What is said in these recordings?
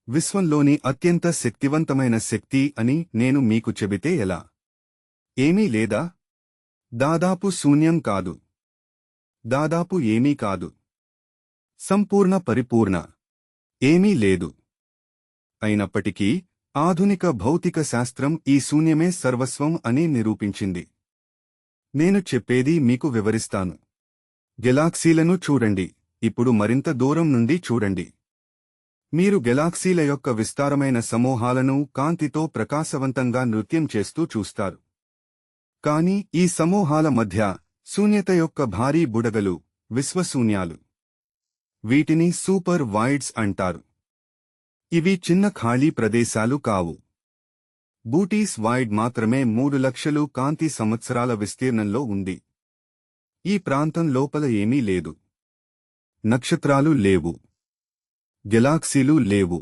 విశ్వంలోని అత్యంత శక్తివంతమైన శక్తి అని నేను మీకు చెబితే ఎలా? ఏమీ లేదా? దాదాపు శూన్యం కాదు. దాదాపు ఏమీ కాదు. సంపూర్ణ పరిపూర్ణ. ఏమీ లేదు. అయినప్పటికీ ఆధునిక భౌతిక శాస్త్రం ఈ శూన్యమే సర్వస్వం అని నిరూపించింది. నేను చెప్పేది మీకు వివరిస్తాను. గెలాక్సీలను చూడండి. ఇప్పుడు మరింత దూరం నుండి చూడండి. మీరు గెలాక్సీల యొక్క విస్తారమైన సమూహాలను కాంతితో ప్రకాశవంతంగా నృత్యం చేస్తూ చూస్తారు. కాని ఈ సమూహాల మధ్య శూన్యత యొక్క భారీ బుడగలు, విశ్వశూన్యాలు. వీటిని సూపర్ వైడ్స్ అంటారు. ఇవి చిన్న ఖాళీ ప్రదేశాలు కావు. బూటీస్ వైడ్ మాత్రమే 3 లక్షలు కాంతి సంవత్సరాల విస్తీర్ణంలో ఉంది. ఈ ప్రాంతం లోపల ఏమీ లేదు. నక్షత్రాలు లేవు. గెలాక్సీలు లేవు.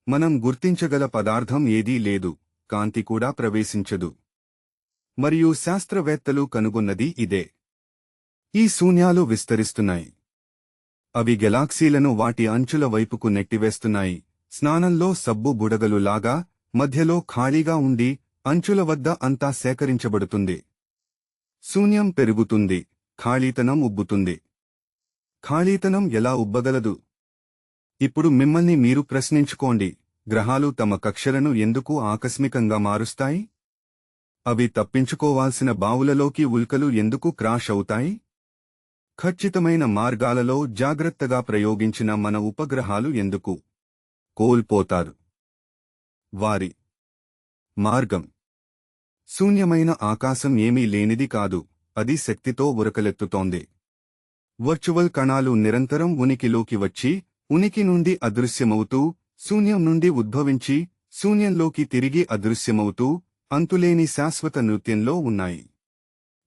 మనం గుర్తించగల పదార్థం ఏదీ లేదు. కాంతి కూడా ప్రవేశించదు. మరియు శాస్త్రవేత్తలు కనుగొన్నది ఇదే. ఈ శూన్యాలు విస్తరిస్తున్నాయి. అవి గెలాక్సీలను వాటి అంచుల వైపుకు నెట్టివేస్తున్నాయి. స్నానంలో సబ్బు బుడగలు లాగా మధ్యలో ఖాళీగా ఉండి అంచుల వద్ద అంతా సేకరించబడుతుంది. శూన్యం పెరుగుతుంది. ఖాళీతనం ఉబ్బుతుంది. ఖాళీతనం ఎలా ఉబ్బగలదు? ఇప్పుడు మిమ్మల్ని మీరు ప్రశ్నించుకోండి. గ్రహాలు తమ కక్షలను ఎందుకు ఆకస్మికంగా మారుస్తాయి? అవి తప్పించుకోవాల్సిన బావులలోకి ఉల్కలు ఎందుకు క్రాష్ అవుతాయి? ఖచ్చితమైన మార్గాలలో జాగ్రత్తగా ప్రయోగించిన మన ఉపగ్రహాలు ఎందుకు కోల్పోతారు? వారి మార్గం శూన్యమైన ఆకాశం ఏమీ లేనిది కాదు. అది శక్తితో ఉరకలెత్తుతోంది. వర్చువల్ కణాలు నిరంతరం ఉనికిలోకి వచ్చి ఉనికి నుండి అదృశ్యమవుతూ, శూన్యం నుండి ఉద్భవించి శూన్యంలోకి తిరిగి అదృశ్యమవుతూ అంతులేని శాశ్వత నృత్యంలో ఉన్నాయి.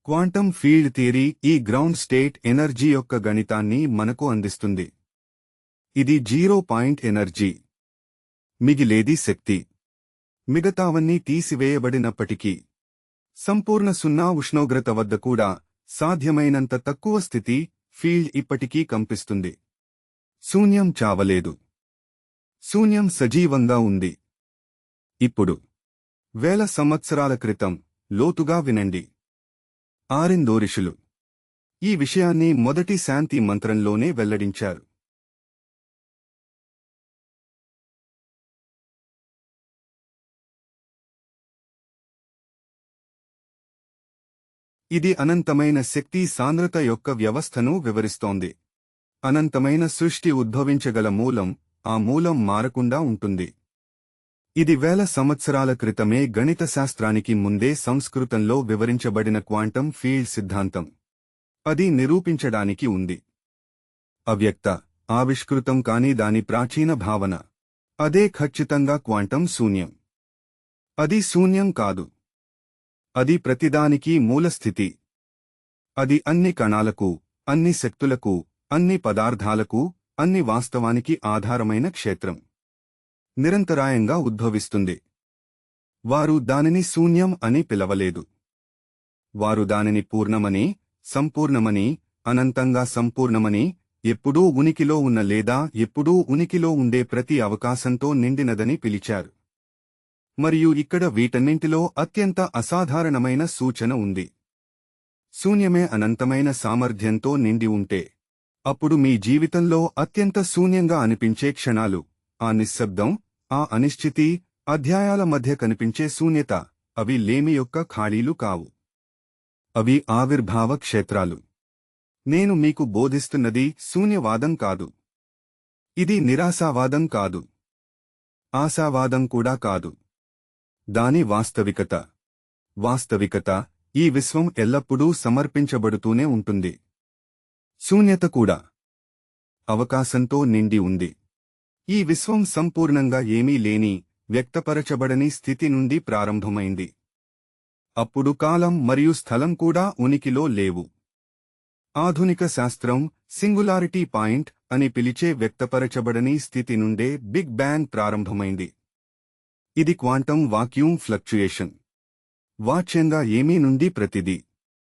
క్వాంటం ఫీల్డ్ థియరీ ఈ గ్రౌండ్ స్టేట్ ఎనర్జీ యొక్క గణితాన్ని మనకు అందిస్తుంది. ఇది 0 పాయింట్ ఎనర్జీ. మిగిలేది శక్తి. మిగతావన్నీ తీసివేయబడినప్పటికీ సంపూర్ణ సున్నా ఉష్ణోగ్రత వద్ద కూడా సాధ్యమైనంత తక్కువ స్థితి ఫీల్డ్ ఇప్పటికీ కంపిస్తుంది. శూన్యం చావలేదు. శూన్యం సజీవంగా ఉంది. ఇప్పుడు వేల సంవత్సరాల క్రితం లోతుగా వినండి. ఆరిందో ఋషులు ఈ విషయాన్ని మొదటి శాంతి మంత్రంలోనే వెల్లడించారు. ఇది అనంతమైన శక్తి సాంద్రత యొక్క వ్యవస్థను వివరిస్తోంది. అనంతమైన సృష్టి ఉద్భవించగల మూలం, ఆ మూలం మారకుండా ఉంటుంది. ఇది వేల సంవత్సరాల క్రితమే గణిత శాస్త్రానికి ముందే సంస్కృతంలో వివరించబడిన క్వాంటం ఫీల్డ్ సిద్ధాంతం. అది నిరూపించడానికి ఉంది. అవ్యక్త, ఆవిష్కృతం కాని దాని ప్రాచీన భావన. అదే ఖచ్చితంగా క్వాంటం శూన్యం. అది శూన్యం కాదు. అది ప్రతిదానికి మూలస్థితి. అది అన్ని కణాలకు, అన్ని శక్తులకు, అన్ని పదార్థాలకు, అన్ని వాస్తవానికి ఆధారమైన క్షేత్రం. నిరంతరాయంగా ఉద్భవిస్తుంది. వారు దానిని శూన్యం అని పిలవలేదు. వారు దానిని పూర్ణమని, సంపూర్ణమని, అనంతంగా సంపూర్ణమని, ఎప్పుడూ ఉనికిలో ఉన్న లేదా ఎప్పుడూ ఉనికిలో ఉండే ప్రతి అవకాశంతో నిండినదని పిలిచారు. మరియు ఇక్కడ వీటన్నింటిలో అత్యంత అసాధారణమైన సూచన ఉంది. శూన్యమే అనంతమైన సామర్థ్యంతో నిండి ఉంటే, అప్పుడు మీ జీవితంలో అత్యంత శూన్యంగా అనిపించే క్షణాలు, ఆ నిశ్శబ్దం, ఆ అనిశ్చితి, అధ్యాయాల మధ్య కనిపించే శూన్యత, అవి లేమి యొక్క ఖాళీలు కావు. అవి ఆవిర్భావ క్షేత్రాలు. నేను మీకు బోధిస్తున్నది శూన్యవాదం కాదు. ఇది నిరాశావాదం కాదు. ఆశావాదం కూడా కాదు. దాని వాస్తవికత. వాస్తవికత, ఈ విశ్వం ఎల్లప్పుడూ సమర్పించబడుతూనే ఉంటుంది. శూన్యత కూడా అవకాశంతో నిండి ఉంది. ఈ విశ్వం సంపూర్ణంగా ఏమీ లేని, వ్యక్తపరచబడని స్థితి నుండి ప్రారంభమైంది. అప్పుడు కాలం మరియు స్థలం కూడా ఉనికిలో లేవు. ఆధునిక శాస్త్రం సింగులారిటీ పాయింట్ అని పిలిచే వ్యక్తపరచబడని స్థితి నుండే బిగ్ బ్యాంగ్ ప్రారంభమైంది. ఇది క్వాంటం వాక్యూమ్ ఫ్లక్చుయేషన్. వాచ్యంగా ఏమీ నుండి ప్రతిదీ